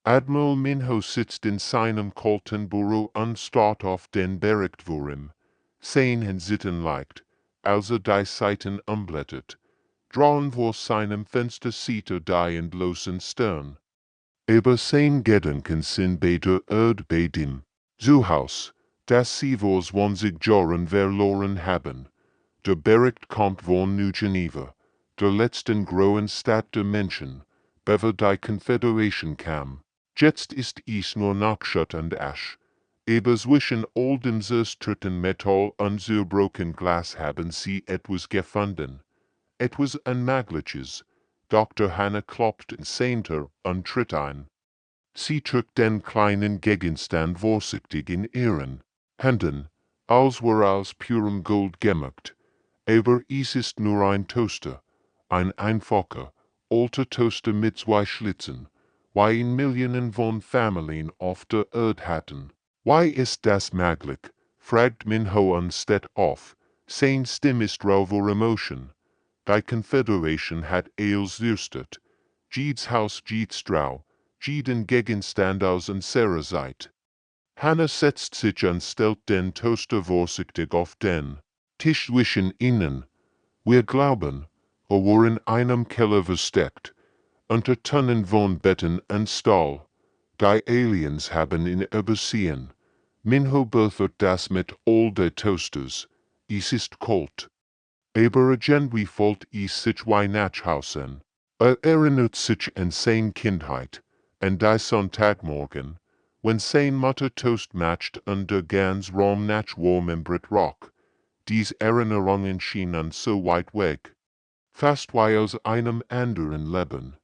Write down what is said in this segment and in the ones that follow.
Admiral Minho sitzt in seinem kalten Büro und starrt auf den Bericht vor ihm. Sein und Sitten leicht, als die Seiten umblättert. Drawn vor seinem Fenster sieht die endlosen Stern. Aber sein Gedanken sind bei der Erde bei dem Zuhaus, das sie vor 20 Jahren verloren haben. Der Bericht kommt von New Geneva, der letzten großen Stadt der Menschen, bevor die Confederation kam. Jetzt ist es nur noch Schutt und Asch. Aber zwischen all dem zerstörten Metall und zerbrochen Glas haben sie etwas gefunden. Etwas Unmögliches. Dr. Hannah klopft Sainter und tritt ein. Sie drückt den kleinen Gegenstand vorsichtig in ihren Händen, als wär aus purem Gold gemacht. Aber es ist nur ein Toaster, ein einfacher, alter Toaster mit 2 Schlitzen, wie ihn Millionen von Familien auf der Erde hatten. Wie ist das möglich? Fragt Minho und steht auf. Sein Stimme ist rau vor Emotion. Die Confederation hat eils zerstört. Jedes Haus, jedes Strau, jeden Gegenstand aus unserer Zeit. Hannah setzt sich und stellt den Toaster vorsichtig auf den Tisch zwischen ihnen. Wir glauben, war in einem Keller versteckt, unter Tonnen von Betten und Stahl. Die Aliens haben ihn übersehen. Minho befört das mit all de Toasters. Es ist kalt. Aber irgendwie fällt es sich wie nachhausen. Erinnert sich an seine Kindheit, an die Sonntagmorgen, wenn sein Mutter Toast macht und der ganz Raum nach warm im Brit Rock. Dies Erinnerungen schienen so weit weg. Fast wie aus einem anderen Leben.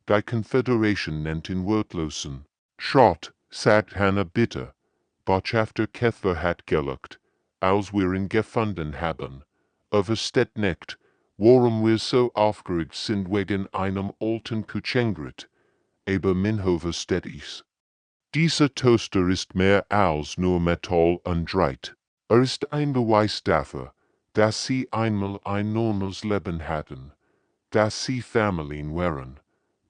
Die Confederation nennt ihn Wortlosen. Schrott, sagt Hannah bitter. Botschafter Kethler hat geluckt, als wir ihn gefunden haben. Versteht nicht, warum wir so aufgeregt sind wegen einem alten Kuchengrit. Aber Minho versteht es. Dieser Toaster ist mehr als nur Metall und Draht. Ist ein Beweis dafür, dass sie einmal ein normales Leben hatten, dass sie Familien waren,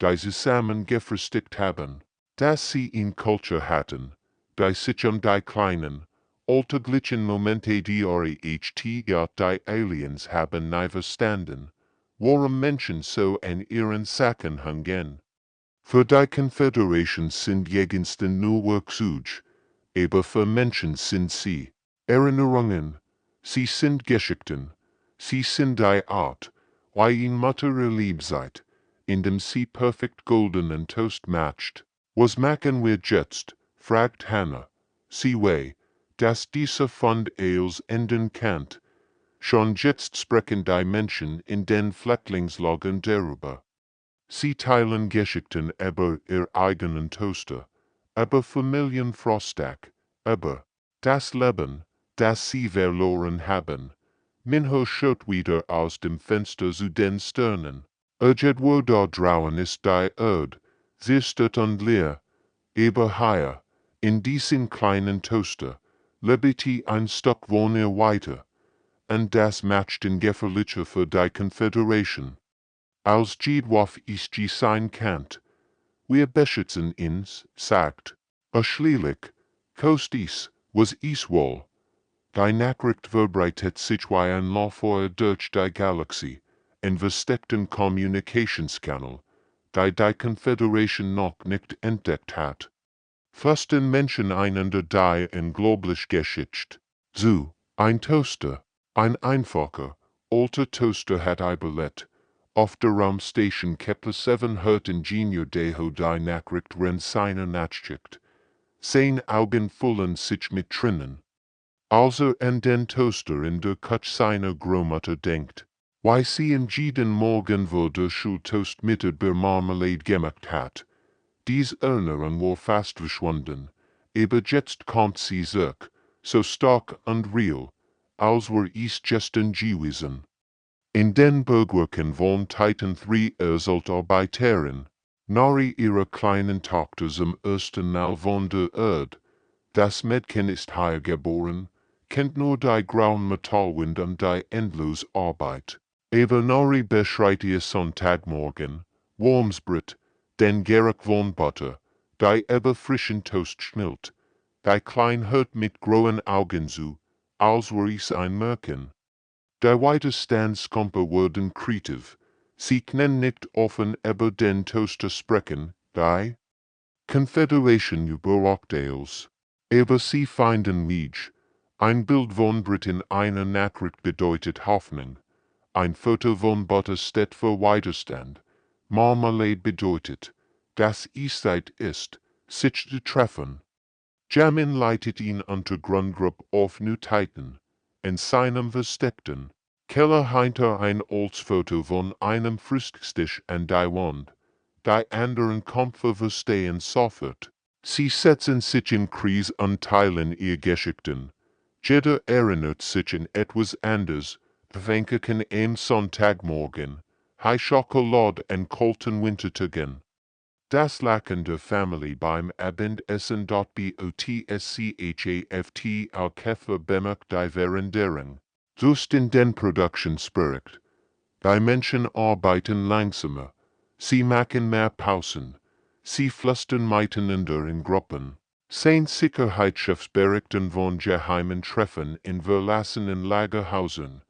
die zusammen gefrühstückt haben, dass sie in Culture hatten, die sich die kleinen, alltäglichen Momente die Aliens haben nie verstanden, warum Menschen so an ihren Sachen hängen. Für die Confederation sind Gegenstände nur Werkzeuge, aber für Menschen sind sie Erinnerungen, sie sind Geschichten, sie sind die Art, wie in Mutter erlebt seid, indem sie perfekt goldenen Toast matcht. Was machen wir jetzt? Fragt Hannah. Sie weiß, dass dieser Fund eils enden kann. Schon jetzt sprechen die Menschen in den Flüchtlingslagern darüber. Sie teilen Geschichten über ihr eigenen Toaster, über Familienfrosttag, über das Leben, das sie verloren haben. Minho schaut wieder aus dem Fenster zu den Sternen. Irgendwo da draußen ist die Erde, zerstört und leer. Aber hier, in diesem kleinen Toaster, lebt ein Stück von ihr weiter. Und das macht den gefährlicher für die Confederation. Als jedwaf ist je sein Kant. Wir beschützen uns, sagt. Schließlich, kost is, was is wohl. Die Nachricht verbreitet sich wie ein Lauffeuer durch die Galaxie, en versteckten Communicationskanal, die Confederation noch nicht entdeckt hat. Fasten Menschen einander die unglaublich Geschichte. So, ein Toaster, ein einfacher, alter Toaster hat überlebt. Auf der Raumstation Kepler 7 hört Ingenieur Deho die Nachricht seiner Nachtschicht. Sein Augen füllen sich mit Tränen. Als an den Toaster in der Küche seiner Großmutter denkt, wie sie in jeden Morgen wo der Schultoast mit der Marmelade gemacht hat. Dies Erinnerung war fast verschwunden, aber jetzt kommt sie zurück, so stark und real, als wär es gestern gewesen. In den Bergwerken von Titan 3 sollte Arbeiterin, Nari ihrer kleinen Tochter zum ersten Mal von der Erde. Das Mädchen ist hier geboren, kennt nur die grauen Metallwind und die endlose Arbeit. Aber Nari beschreit ihr Sonntagmorgen, Wormsbrit, den Geruch von Butter, die eber frischen Toast schmilzt, die klein hört mit groen Augen zu, als wär ich's ein Märchen. Die Widerstandskämpfer wurden kreativ, sie können nicht offen über den Toaster sprechen, die Confederation überrockt aber sie finden mich. Ein Bild von Brit in einer Nachricht bedeutet Hoffnung. Ein Foto von Butter steht für Widerstand. Marmalade bedeutet, dass es Zeit ist, sich zu treffen. Jamin leitet ihn Untergrundgruppe auf Neuheiten. In seinem versteckten Keller hinter ein Oldsfoto von einem Frühstückstisch an die Wand. Die anderen Kämpfer verstehen sofort. Sie setzen sich in Kreis und teilen ihr Geschichten. Jeder erinnert sich an etwas anderes, Bedenken am Sonntagmorgen, High Schokolade und kalten Wintertagen. Das Lachen der Familie beim Abendessen. Botschafft al Käfer bemerkt die Veränderung. Durch den Production Spirit. Die Menschen arbeiten langsamer. Sie machen mehr Pausen. Sie flüstern miteinander in Gruppen. Sein Sicherheitschefs berichten von geheimen Treffen in verlassenen Lagerhäusern.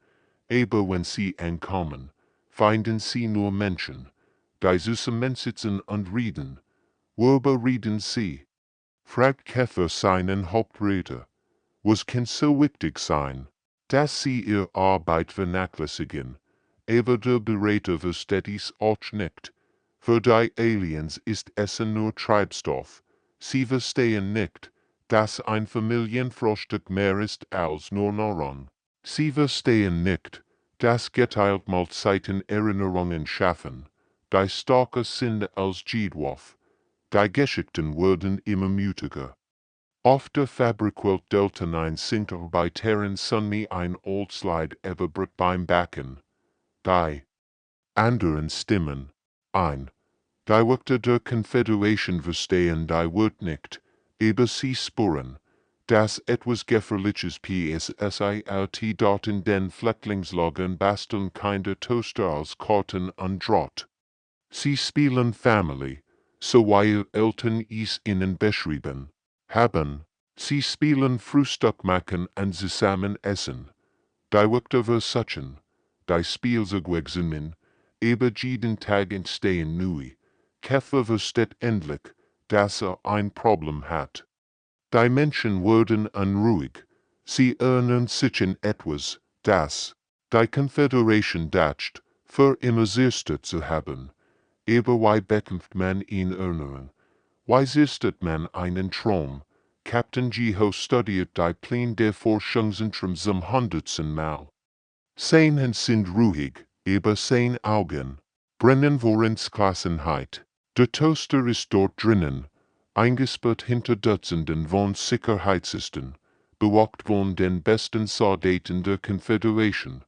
Aber wenn sie ankommen, finden sie nur Menschen, die zusammensitzen und reden. Worüber reden sie? Fragt Käfer seinen Hauptredner. Was kann so wichtig sein, dass sie ihre Arbeit vernachlässigen? Aber der Berater versteht es auch nicht. Für die Aliens ist Essen nur Treibstoff. Sie verstehen nicht, dass ein Familienfrühstück mehr ist als nur Nahrung. Sie verstehen nicht, dass geteilt Mahlzeiten Erinnerungen schaffen, die stärker sind als Jedwurf. Die Geschichten werden immer mutiger. Auf der Fabrikwelt Delta 9 singt bei Terran Sunmi ein Old Slide überbrückt beim Backen. Die anderen Stimmen ein. Die Wächter der Confederation verstehen die Wort nicht, aber sie spüren, dass etwas Gefährliches PSSILT dort in den Flüchtlingslagern basteln kinder Toaster als Karten und Draht. Sie spielen Family, so wie Eltern es ihnen beschrieben haben. Sie spielen Frühstück machen und zusammen essen. Die Wächter versuchen, die Spielzeugwegzunehmen, aber jeden Tag entstehen neue. Käfer versteht endlich, dass ein Problem hat. Die Menschen werden unruhig. Sie erinnern sich an etwas, das die Confederation dacht, für immer sicher zu haben. Aber wie bekämpft man ihn erinnern? Wie sichert man einen Traum? Captain Jiho studiert die Pläne der Forschungszentrum zum 100. Mal. Sein Hände sind ruhig, aber sein Augen brennen vor Entschlossenheit. Der Toaster ist dort drinnen, eingesperrt hinter Dutzenden von Sicherheitsisten, bewacht von den besten Soldaten der Confederation.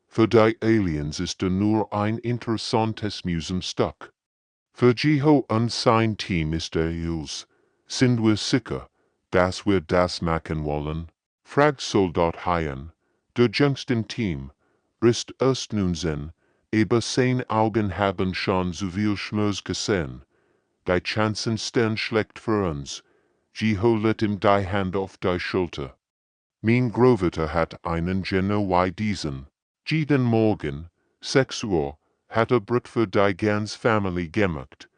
Für die Aliens ist nur ein interessantes Museumstück. Für Jiho und sein Team ist sind wir sicher, dass wir das machen wollen? Fragt Soldat Hayen, der jüngsten Team, ist erst nun Sinn, aber seine Augen haben schon so viel Schmutz gesehen. Die Chancen stehen schlecht für uns. Jiho legt ihm die Hand auf die Schulter. Mein Großvater hat einen genau wie diesen. Jeden Morgen, 6 Uhr, hat Brot für die ganze Familie gemacht.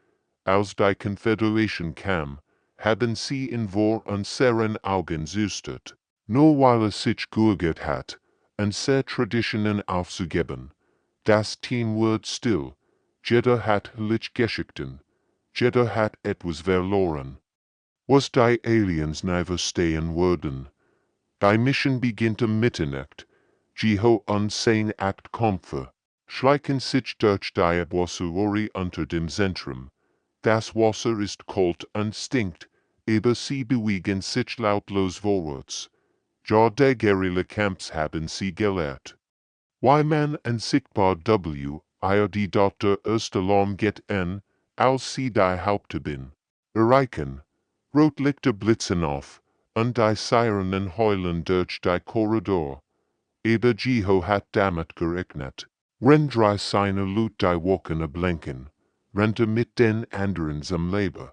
Als die Confederation kam, haben sie in vor unseren Augen süstert. Nur weil sich geweigert hat, unsere Traditionen aufzugeben. Das Team wird still. Jeder hat Geschichten. Jeder hat etwas verloren. Was die Aliens nie verstehen würden. Die Mission beginnt Mitternacht. Jiho und sein Achtkämpfer schleichen sich durch die Wasserrohre unter dem Zentrum. Das Wasser ist kalt und stinkt, aber sie bewegen sich lautlos vorwärts. Ja, die Guerilla-Camps haben sie gelehrt. Wie man unsichtbar die dort der erste Alarm geht an, als sie die Hauptbahn erreichen. Rotlichter blitzen auf, und die Sirenen heulen durch die Korridor. Aber Jiho hat damit gerechnet. Wenn drei seiner Lut die Wolken blinken, rennt mit den anderen zum Leben.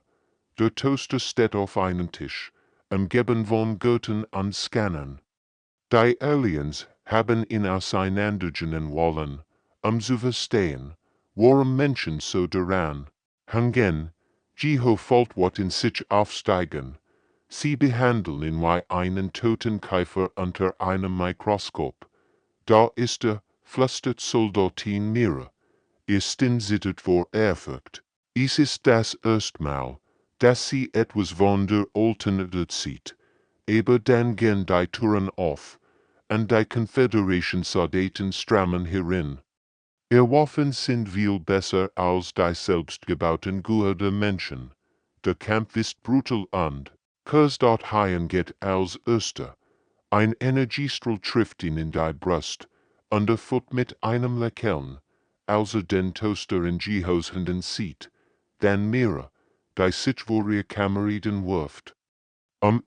Der Toaster steht auf einem Tisch, umgeben von Gurten und Scannern. Die Aliens haben ihn auseinandergenommen wollen, zu verstehen, warum Menschen so daran hängen, Geho-Faultwort in sich aufsteigen. Sie behandeln ihn wie einen toten Käfer unter einem Mikroskop. Da ist flüstert Soldatin Mira. Ihr Sinn zittert vor Ehrfurcht. Es ist das erste Mal, dass sie etwas von der Alternate sieht. Aber dann gehen die Türen auf, und die Confederation-Soldaten strammen herein. Ihr Waffen sind viel besser als die selbstgebauten Guer der Menschen. Der Kampf ist brutal und, kurz dorthin geht als erster. Ein Energiestrahl trifft ihn in die Brust, und fällt mit einem Lächeln, als den Toaster in Gehos Händen sieht, dann Mira, die sich vor ihr Kameraden wirft.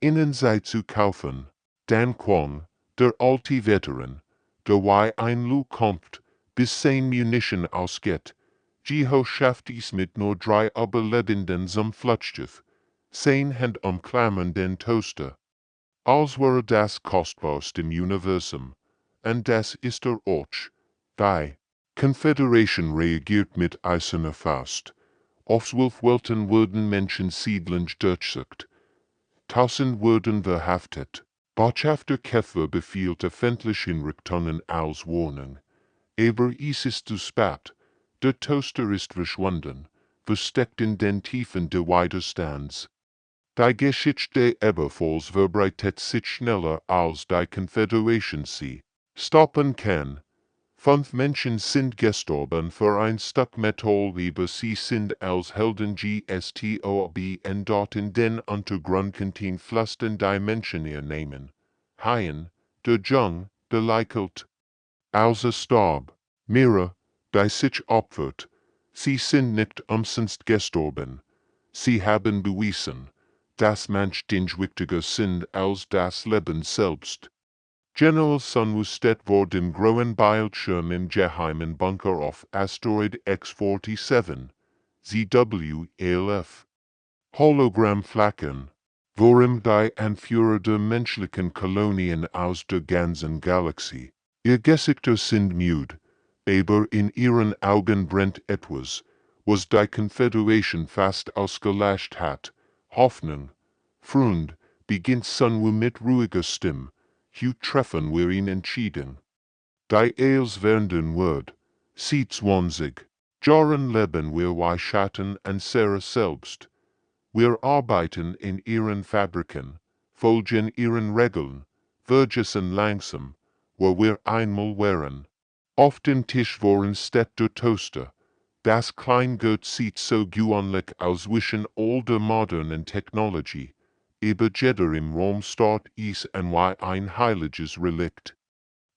Ihnen sei zu kaufen, Dan Kwong, der alte Veteran, der wie ein Lu kommt, bis sein Munition ausgeht. Geho schafft es mit nur 3 Überlebenden zum Fluchtschiff. Sein Hand umklammern den Toaster. Als wäre das kostbarste im Universum. Und das ist Orks. Die Confederation reagiert mit eiserner Faust. Auf 12 Welten wurden Menschen siedlend durchsucht. 1000 wurden verhaftet. Botschafter Käfer befiehlt öffentlich Hinrichtungen als Warnung. Aber es ist zu spät. Der Toaster ist verschwunden, versteckt in den Tiefen des Widerstands. Die Geschichte ebenfalls verbreitet sich schneller als die Confederation sie stoppen kann. 5 Menschen sind gestorben für ein Stück Metall, aber sie sind als Helden gestorben dort in den Untergrundkantin flüstern die Menschen ihr Namen. Haien, der Jung, der Leichelt. Als starb, Mira, die sich opfert. Sie sind nicht umsonst gestorben. Sie haben bewiesen, dass Menschen wichtiger sind als das Leben selbst. General Sun steht vor dem grauen Bildschirm im geheimen Bunker auf Asteroid X-47, ZW-11. Hologrammflacken, worum die Anführer der menschlichen Kolonien aus der ganzen Galaxie. Ihr Gesichter sind müde, aber in ihren Augen brennt etwas, was die Confederation fast ausgelöscht hat. Hoffnung. Freund, beginnt Sunwu mit ruhiger Stimme. Hier treffen wir ihn entschieden. Die Eils werden Word. Sie 20. Jahren leben wir wie Schatten und Sarah selbst. Wir arbeiten in ihren Fabriken, folgen ihren Regeln, vergessen langsam, wo wir einmal wären. Auf dem Tisch waren steht der Toaster. Das Kleingut sieht so gewöhnlich aus zwischen all der modernen Technologie. Aber jeder im Raum starrt es an wie ein heiliges Relikt.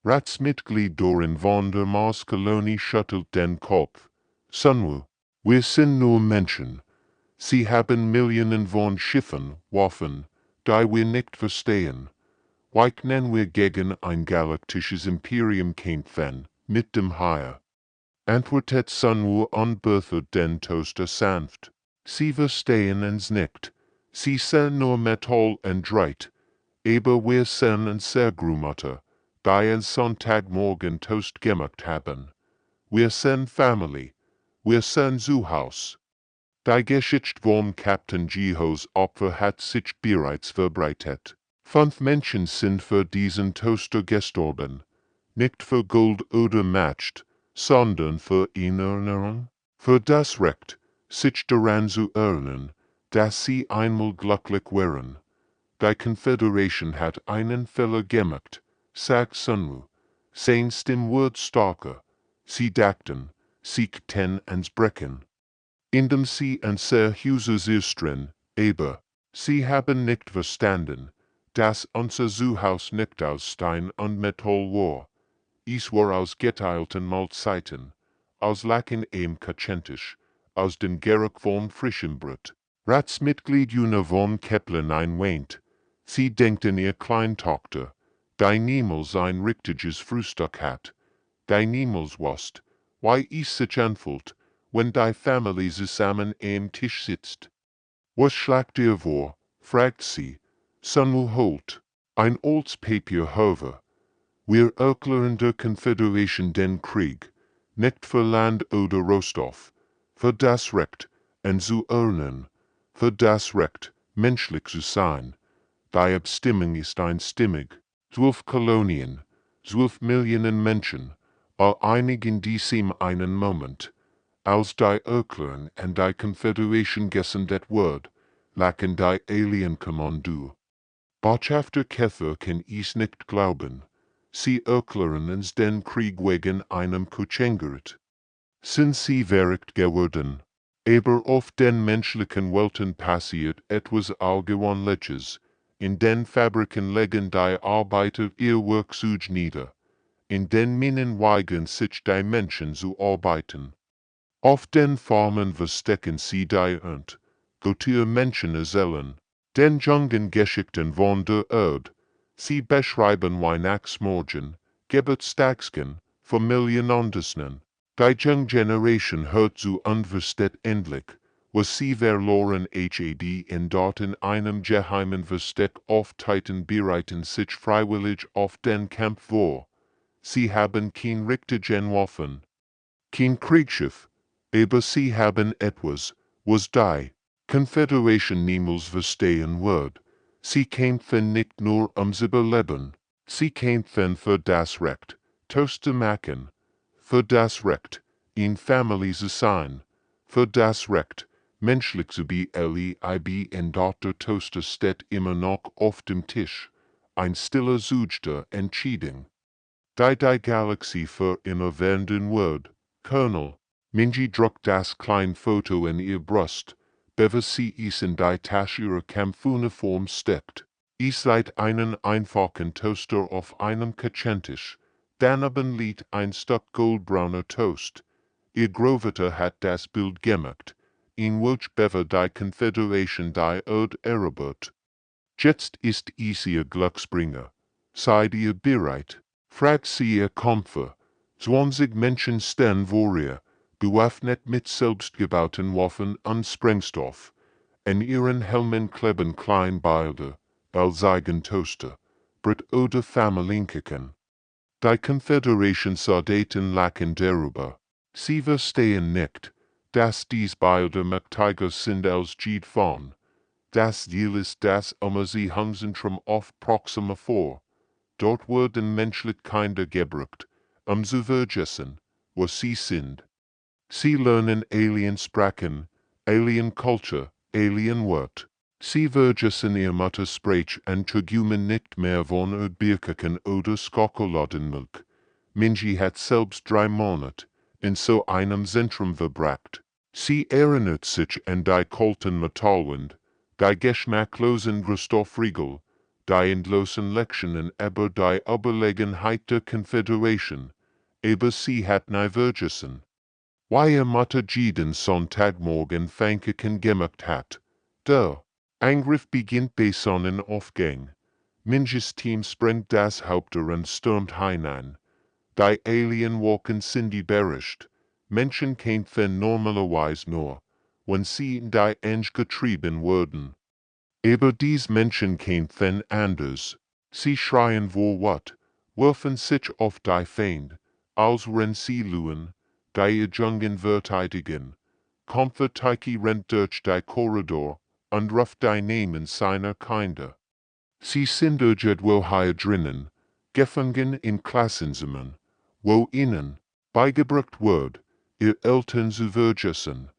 Ratsmitglied Dorin von der Marskolonie schüttelt den Kopf. Sunwu, wir sind nur Menschen. Sie haben Millionen von Schiffen, Waffen, die wir nicht verstehen. Wie können wir gegen ein galaktisches Imperium kämpfen, mit dem Haie? Antwortet Sunwu und berthert den Toaster sanft. Sie verstehen uns nicht. Sie sind nur Metall und Draht. Aber wir sind ein Sergrummutter, die uns Sonntagmorgen Toast gemacht haben. Wir sind Family. Wir sind zu Haus. Die Geschichte vom Captain Gehos Opfer hat sich bereits verbreitet. 5 Menschen sind für diesen Toaster gestorben. Nicht für Gold oder Macht, sondern für Erinnerung. Für das Recht, sich daran zu erinnern, dass sie einmal glücklich wären. Die Confederation hat einen Fehler gemacht, sagt Sunwu. Sein Stimme wird starker. Sie dachten, sie könnten uns brechen. Indem sie ein seriöses Irrstrein, aber sie haben nicht verstanden, dass unser Zuhause nicht aus Stein und Metall war. Es war aus geteilten Mahlzeiten, aus Lachen im Kachentisch, aus dem Geruch von frischem Brot. Ratsmitglied Juna von Kepler weint. Sie denkt an ihr Kleintochter, die niemals ein richtiges Frühstück hat, die niemals wusst, wie es sich anfühlt, wenn die Familie zusammen am Tisch sitzt. Was schlagt ihr vor? Fragt sie. Samuel Holt. Ein altes Papier Hover. Wir erklären der Konföderation den Krieg, nicht für Land oder Rohstoff, für das Recht, en zu earnen, für das Recht, menschlich zu sein. Die Abstimmung ist einstimmig. 12 Kolonien, 12 Millionen Menschen, all einig in diesem einen Moment. Als die Erklärung en die Konföderation gesendet wird, lachen die Alien-Kommando. Botschafter Käfer kann ich nicht glauben. Sie erklären uns den Krieg wegen einem Kurzgeschichte. Sind sie verrückt geworden? Aber auf den menschlichen Welten passiert etwas Allgemeines. In den Fabriken legen die Arbeiter ihr Werkzeug nieder. In den Minen weigern sich die Menschen zu arbeiten. Auf den Farmen verstecken sie die und Götter Menschen erzählen. Den jungen Geschichten von der Erde. Sie beschreiben Weihnachtsmorgen, Geburtstagsgen, Familienandessen. Die junge Generation hört zu und versteht endlich, was sie verloren had in dort in einem geheimen Versteck auftreten bereiten sich freiwillig auf den Kampf vor. Sie haben kein richtigen Waffen, kein Kriegsschiff, aber sie haben etwas, was die Konföderation niemals verstehen wird. Sie kämpfen nicht nur zu überleben, sie kämpfen für das Recht, Toast zu machen, für das Recht, in Familie zu sein, für das Recht, menschlich zu bleiben und dort der Toaster steht immer noch auf dem Tisch, ein stiller Suchte Entscheidung. Die Galaxie für immer wenden wird, Colonel. Minji druckt das kleine Foto in ihr Brust, bevor sie es in die Tasche ihrer Kampfuniform steckt. Ich seid einen einfachen Toaster auf einem Küchentisch. Daneben liegt ein Stück goldbrauner Toast. Ihr Grovater hat das Bild gemacht, in welch bevor die Konföderation die Erde erobert. Jetzt ist es ihr Glücksbringer. Seid ihr bereit? Fragt sie ihr Kämpfer. 20 Menschen stehen vor ihr, bewaffnet mit selbstgebauten Waffen und Sprengstoff. In ihren Helmen kleben Kleinbilder, Balzeigen Toaster, Brot oder Familienküchen. Die Konföderation Soldaten lachen darüber. Sie verstehen nicht, dass dies Bilder mächtiger sind als jede von. Das Ziel ist das sie Hangzentrum oft Proxima vor. Dort werden Menschlichkeiten gebraucht, zu vergessen, was sie sind. Sie lernen Alien-Sprachen, Alien-Culture, Alien-Wort. Sie vergessen ihr Muttersprach und träumen nicht mehr von Erdbeerkuchen oder Schokoladenmilch. Minji hat selbst 3 Monate in so einem Zentrum verbracht. Sie erinnert sich an die kalten Metallwand, die geschmacklosen Christophriegel, die endlosen Lektionen über die Überlegenheit der Konföderation, aber sie hat nie vergessen. Wie ihr Mutter jeden Sonntagmorgen Pfannkuchen gemacht hat. Der Angriff beginnt bei Sonnenaufgang. Minjis Team sprengt das Haupttor und stürmt hinein. Die Alienwolken sind überrascht. Menschen kämpfen normalerweise nur, wenn sie in die Enge getrieben werden. Aber dies Menschen kämpfen anders. Sie schreien vor Wort, werfen sich auf die Feind, als wenn sie luhen, die ihr Jungen verteidigen. Kämpferteiki rennt durch die Korridor und ruft die Namen seiner Kinder. Sie sind irgendwo hier drinnen, gefangen in Klassenzimmern, wo ihnen beigebracht wird, ihr Eltern zu vergessen.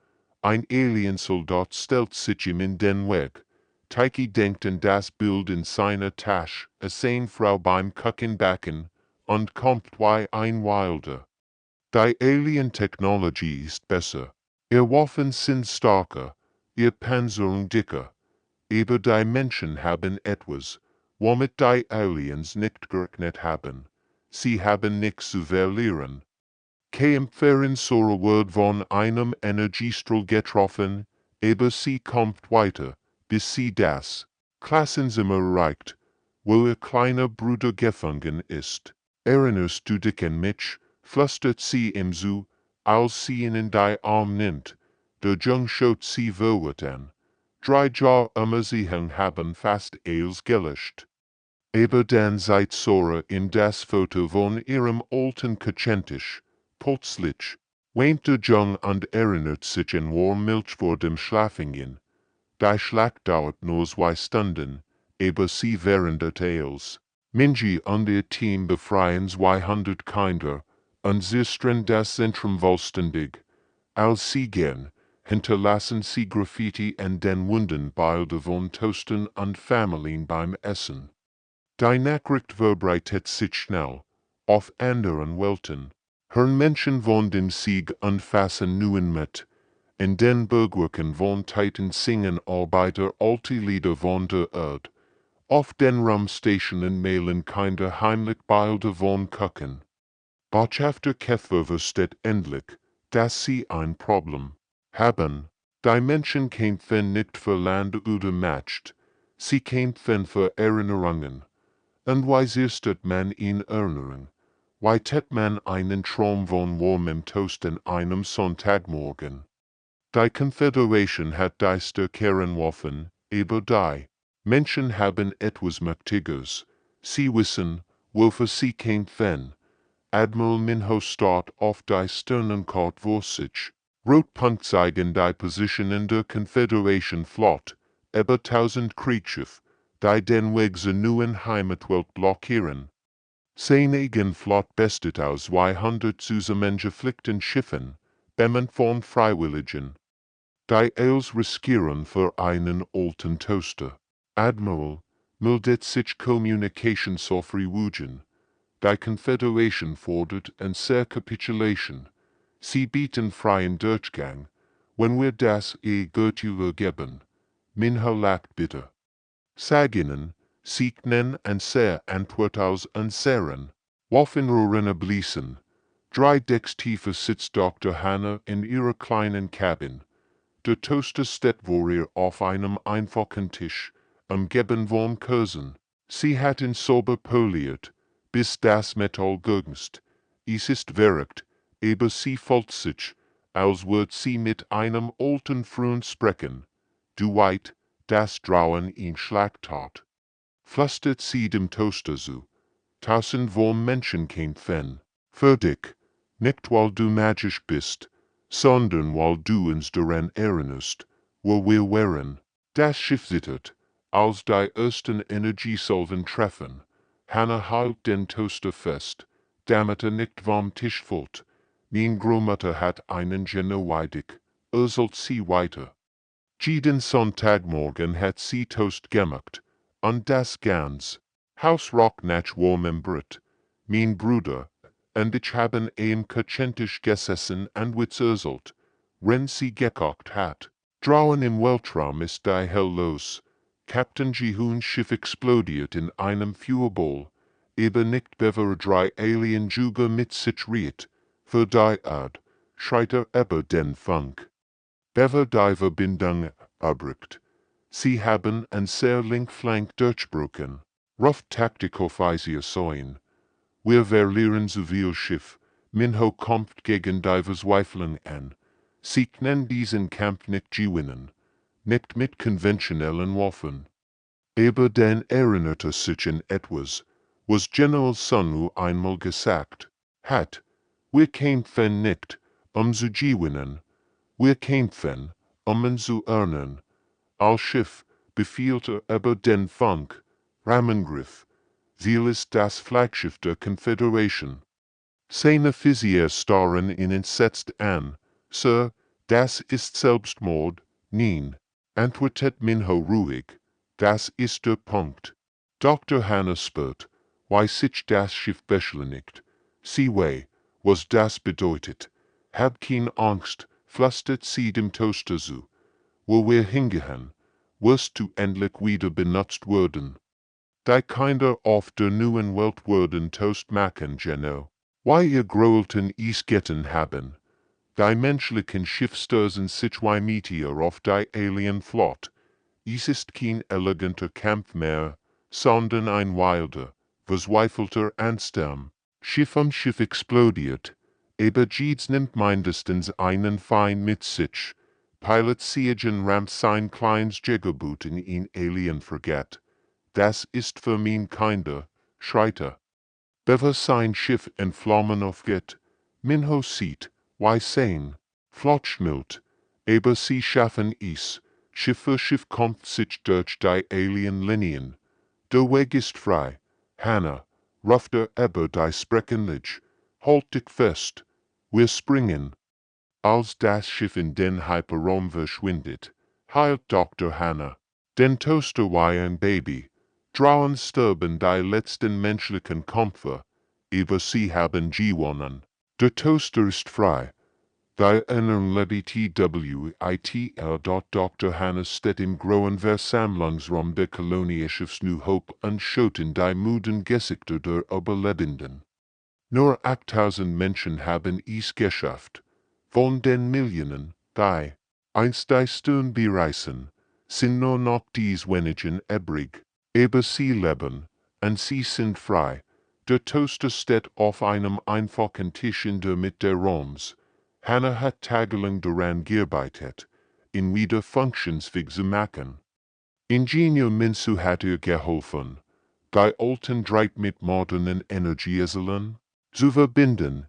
Ein Aliensoldat stellt sich ihm in den Weg. Taiki denkt an das Bild in seiner Tasche, eine Frau beim Kuchenbacken, und kommt wie ein Wilder. Die Alien-Technologie ist besser. Ihr Waffen sind stärker, ihr Panzerung dicker. Aber die Menschen haben etwas, womit die Aliens nicht gerechnet haben. Sie haben nichts zu verlieren. Kämpferin Sora wird von einem Energiestrahl getroffen, aber sie kommt weiter, bis sie das Klassenzimmer erreicht, wo ihr kleiner Bruder gefangen ist. Erinnerst du dich an mich? Flüstert sie ihm zu, als sie ihn in die Arm nimmt. Der Jung schaut sie verwirrt an. drei Jahr sie haben fast eils gelöscht. Aber dann seit Sora in das Foto von ihrem alten Kachentisch, plötzlich, weint der Jung und erinnert sich an warm Milch vor dem Schlafengehen. Die Schlacht dauert nur 2 Stunden, aber sie verändert eils. Minji und ihr Team befreien 200 Kinder, und zerstören das Zentrum vollständig. Als sie gehen, hinterlassen sie Graffiti und den Wunden Bilder von Toasten und Familien beim Essen. Die Nachricht verbreitet sich schnell, auf anderen Welten. Hören Menschen von dem Sieg und fassen nun mit. In den Bergwerken von Titan singen Arbeiter alte Lieder von der Erde. Auf den Raumstationen mailen Kinder heimlich Bilder von Küken. Botschafter Käfer versteht endlich, dass sie ein Problem haben. Die Menschen kämpfen nicht für Land oder Macht, sie kämpfen für Erinnerungen. Und wie sirstet man in Erinnerung? Wie tät man einen Traum von warmem Toast an einem Sonntagmorgen? Die Confederation hat Deister Kernwaffen, aber die Menschen haben etwas Mächtiges. Sie wissen, wofür sie kämpfen. Admiral Minho start auf die Sternenkarte vor sich. Rotpunkt zeigen die Position in der Confederation Flotte, über 1000 Kriegsschiff, die den Weg zur neuen Heimatwelt blockieren. Seine Flotte besteht aus 200 zusammengeflickten Schiffen, bemanned von Freiwilligen. Die eils riskieren für einen alten Toaster. Admiral, meldet sich Kommunikationsverfrühen. Die Confederation fordert eine Capitulation. Sie bieten freien Durchgang, wenn wir das Gürtel geben. Minho lacht bitter. Saginen, siegnen und sehr Antwort aus unseren. Waffenrohren bliesen. 3 Decks tiefer sitzt Dr. Hannah in ihrer kleinen Cabin. Der Toaster steht vor ihr auf einem einfachen Tisch, umgeben von Kursen. Sie hat ihn sauber poliert, bis das Metall glänzt. Es ist verrückt, aber sie fühlt sich, als würde sie mit einem alten Freund sprechen. Du weißt, das Trauen ihn Schlagtat. Flüstert sie dem Toaster zu. Tausend von Menschen kämpfen. Für dich, nicht weil du magisch bist, sondern weil du uns daran erinnerst, wo wir wären. Das Schiff zittert, als die ersten Energiesalven treffen. Hannah hält den Toaster fest, damit nicht vom Tisch fällt. Mein Großmutter hat einen Genoweidig, sollt sie weiter. Jeden Sonntagmorgen hat sie Toast gemacht, und das ganz. Hausrock nach warmem Brot. Mein Bruder und ich haben am Kachentisch gesessen und witzelt, wenn sie gekocht hat. Draußen im Weltraum ist die Hell los. Captain Jihoons Schiff explodiert in einem Feuerball, aber nicht bevor 3 Alien-Jüger mit sich riet. Für die Erde schreit über den Funk. Bevor die Verbindung abbricht. Sie haben einen sehr linken Flank durchbrochen. Rough Taktikoffizier sein. Wir verlieren Zivilschiff. Minho kämpft gegen die Verzweiflung an. Sie können diesen Kampf nicht gewinnen. Nicht mit konventionellen Waffen. Aber dann erinnerte sich an etwas, was General Sunu einmal gesagt hat. Wir kämpfen nicht, zu gewinnen. Wir kämpfen, ihn zu earnen. Als Schiff befiehlt über den Funk, Rammengriff. Ziel ist das Flaggschiff der Confederation. Seine Offiziere starren ihn entsetzt an. Sir, das ist Selbstmord. Nein, antwortet Minho ruhig. Das ist der Punkt. Dr. Hannah spürt, wie sich das Schiff beschleunigt. Sie weiß, was das bedeutet. Hab keine Angst, flüstert sie dem Toaster zu. Wo wir hingehen, wirst du endlich wieder benutzt werden. Die Kinder auf der neuen Welt werden Toast machen, Geno. Weil ihr großen Eisketten haben. Die menschlichen Schiffstößen sich wie Meteor auf die Alien-Flotte. Es ist kein eleganter Kampf mehr, sondern ein wilder, verzweifelter Ansturm. Schiff am Schiff explodiert, aber jedes nimmt mindestens einen Feind mit sich. Pilot Siegen rammt sein kleines Jägerboot in ihn Alien Fregat. Das ist für mein Kinder, schreit er. Bever sein Schiff in Flammen aufgeht. Minho sieht, why sein, flott schnellt. Aber sie schaffen es. Schiff für Schiff kommt sich durch die Alien-Linien. Der Weg ist frei. Hannah, ruft der Eber die Spreckenlich. Halt dich fest. Wir springen. Als das Schiff in den Hyperraum verschwindet, heilt Dr. Hannah. Den Toaster wie ein Baby. Drauen sterben die letzten menschlichen Kämpfer. Aber sie haben gewonnen. Der Toaster ist frei. Die ernern LBTWITL. Dr. Hannah steht im grauen Versammlungsraum der Kolonieschiffs New Hope und schaut in die müden Gesichter der Überlebenden. Nur 8000 Menschen haben es geschafft. Von den Millionen, die einst die Stirn bereisen, sind nur noch dies wenigen übrig. Aber sie leben, und sie sind frei. Der Toaster steht auf einem einfachen Tisch in der Mitte der Raums. Hannah hat tagelang daran gearbeitet, ihn wieder funktionsfähig zu machen. Ingenieur Minsu hat ihr geholfen, die alten Dreit mit modernen Energiesäulen zu verbinden.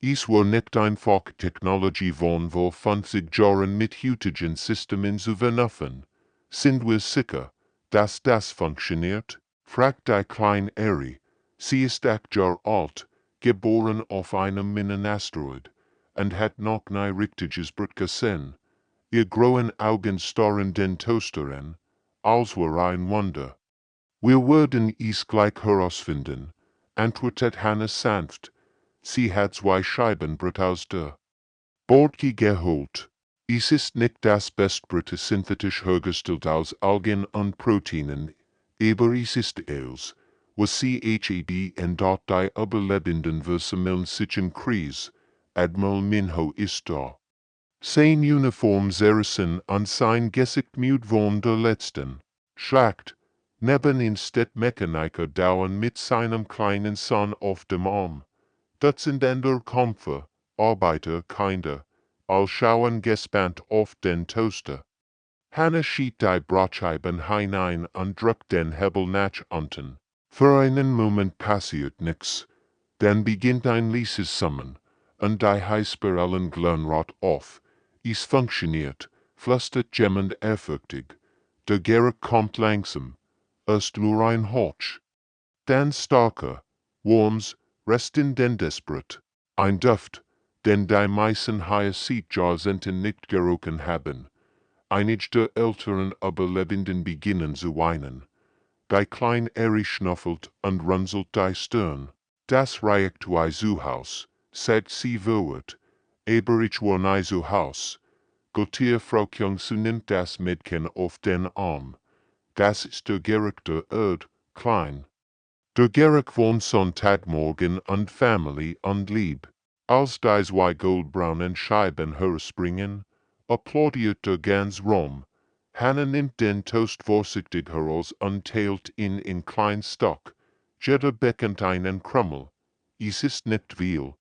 Es war nicht einfach Technologie von vor 50 Jahren mit heutigen Systemen zu verknüpfen. Sind wir sicher, dass das funktioniert? Fragt die kleine Eri. Sie ist 8 Jahre alt, geboren auf einem Minenasteroid, und hat noch nie richtiges Brot gesehen. Ihr grauen Augen starren den Toaster an, als wäre ein Wunder. Wir werden es gleich herausfinden, antwortet Hannah sanft. Sie hat 2 Scheiben Brot aus der Bordki geholt. Es ist nicht das Bestbrot synthetisch hergestellt aus Algen und Proteinen, aber es ist es, was CHED und dort die Überlebenden versammeln sich in Kreis. Admiral Minho ist da. Sein Uniform zerrissen und sein Gesicht müde von der letzten Schlacht. Neben ihm steht Mechaniker dauern mit seinem kleinen Sohn auf dem Arm. Das sind andere Kämpfer, Arbeiter, Kinder, all schauen gespannt auf den Toaster. Hannah schiebt die Brotscheiben hinein und drückt den Hebel nach unten. Für einen Moment passiert nichts. Dann beginnt ein leises Summen, und die Heißspiralen glühen rot auf. Es funktioniert, flüstert jemand ehrfürchtig. Der Geruch kommt langsam. Erst nur ein Hauch. Dann starker, Worms, rest in den Desperate. Ein Duft, den die meisten Hyacinth-Jahrzehnten nicht gerochen haben. Einige der älteren Überlebenden beginnen zu weinen. Die kleine Eri schnuffelt und runzelt die Stirn. Das reicht wie zu Haus, sagt sie verwirrt. Aber ich war nie zu Haus. Gottier Frau Kyungsu nimmt das Mädchen auf den Arm. Das ist der Geruch der Erde, klein. Der Geruch von Sonntagmorgen und Family und Lieb. Als die 2 goldbraunen Scheiben herspringen, applaudiert der ganz Raum. Hannah nimmt den Toast vorsichtig heraus und teilt ihn in klein Stück. Jeder bekommt einen Krümmel. Es ist nicht viel.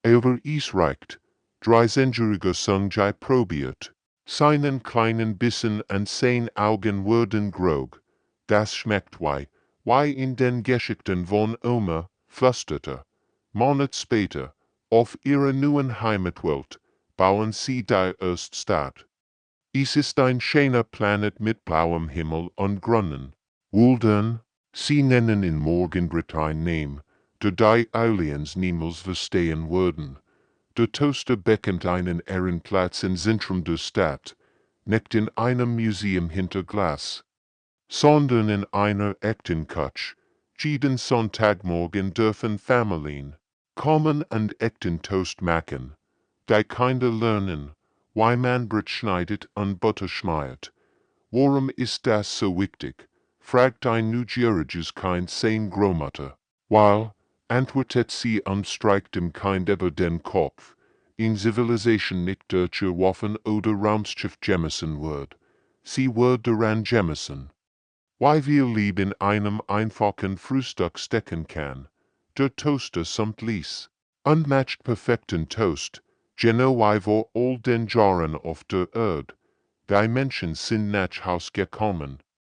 Aber es reicht. 3-jähriger Sungjai probiert. Seinen kleinen Bissen und sein Augen wurden grog. Das schmeckt wie in den Geschichten von Oma, flüsterte. Monat später, auf ihrer neuen Heimatwelt, bauen sie die erste Stadt. Es ist ein schöner Planet mit blauem Himmel und Brunnen. Wohldern, sie nennen ihn Morgenbrot ein Name, der die Aliens niemals verstehen würden. Der Toaster bekommt einen Ehrenplatz im Zentrum der Stadt, nicht in einem Museum hinter Glas, sondern in einer echten Kutsch. Jeden Sonntagmorgen dürfen Familien kommen und echten Toast machen. Die Kinder lernen, wie man Brot schneidet und Butter schmiert. Warum ist das so wichtig? Fragt ein neugieriges Kind sein Großmutter. Weil, antwortet sie und streicht dem Kind über den Kopf, in Zivilisation nicht deutscher Waffen oder Raumschiff Jemison wird. Sie wird daran Jemison. Wie viel Lieb in einem einfachen Frühstück stecken kann. Der Toaster samt Lies. Unmatched perfekten Toast, genau wie vor all den Jahren auf der Erde. Die Menschen sind nach Haus gekommen.